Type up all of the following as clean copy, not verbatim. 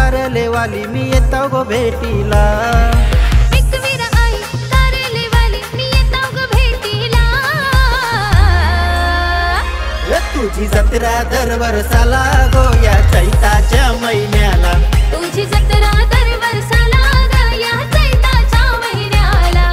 कारलेवाली मी येतो गो भेटीला। एकवीर आई कारलेवाली मी येतो गो भेटीला। तुझी जत्रा दर वर्षाला गो या चैताच्या महिन्याला। तुझी जत्रा दर वर्षाला ग या चैताच्या महिन्याला।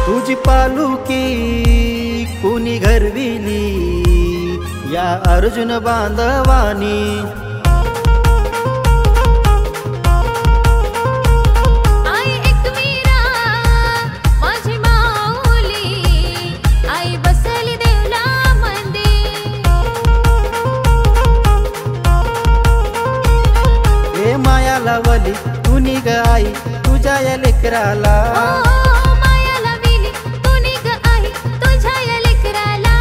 तुझी पालुकी कुणी घरविली या अर्जुन बांधवानी। आई एकवीरा माझी माऊली आई बसली देवला मंदिर। हे माया लावली कुणी ग आई तुझ्या या लेकराला। माया लावली तुनी ग आई तुझ्या या लेकराला।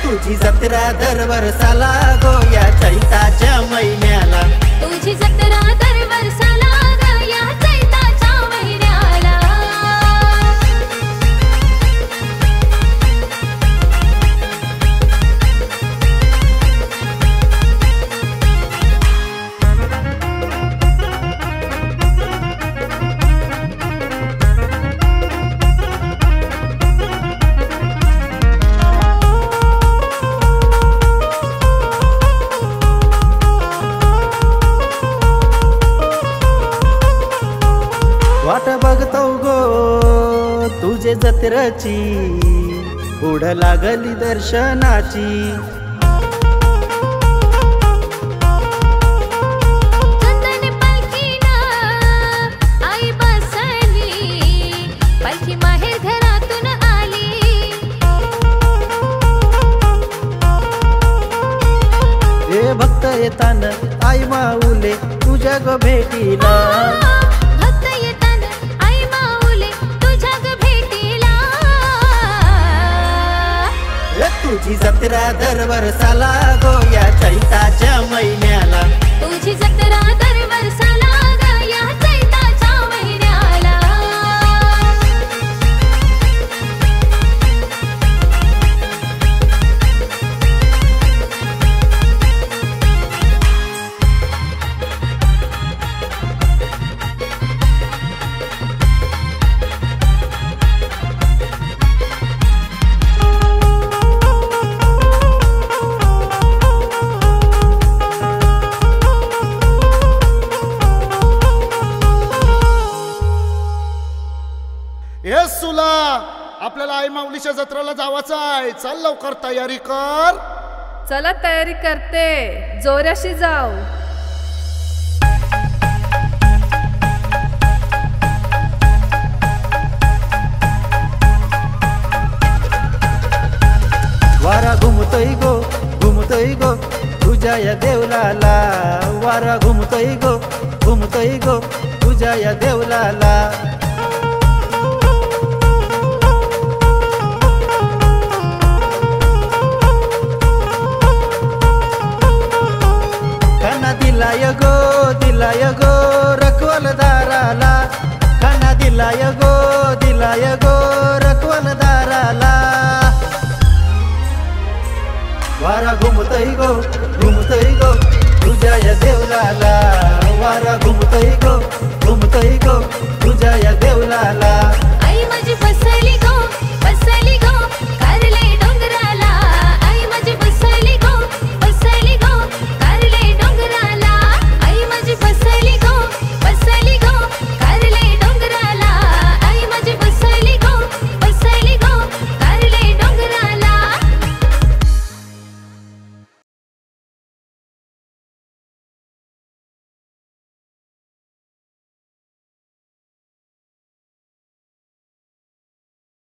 तुझी जत्रा दर वर्षाला गो या चैताच्या महिन्याला। तुझी जत्रा दर वर्षाला ग या चैताच्या महिन्याला। वाट बघतो गो तुझे जत्रेची ओढ लागली दर्शनाची। चंदन पालखीनं आई बसली पालखी माहेर घरातून आली। हे भक्त येताना आई माऊले तुझ्या ग भेटीला। भक्त येताना आई माऊले तुझ्या ग भेटीला। तुझी जत्रा दर वर्षाला गो या चैताच्या महिन्याला। तुझी जत्रा दर वर्षाला ग या चैताच्या महिन्याला। येसुला आपल्याला आई माऊलीच्या जत्रेला जावाचं आहे। चल लवकर तयारी कर। चला तयारी करते, जोराशी जाऊ। वारा घुमतोय गो तुझ्या या देवलाला। वारा घुमतोय गो तुझ्या या देवलाला। खाना दिलाय गो रखवलदाराला। खाना दिलाय गो रखवलदाराला। वारा घुमतोय गो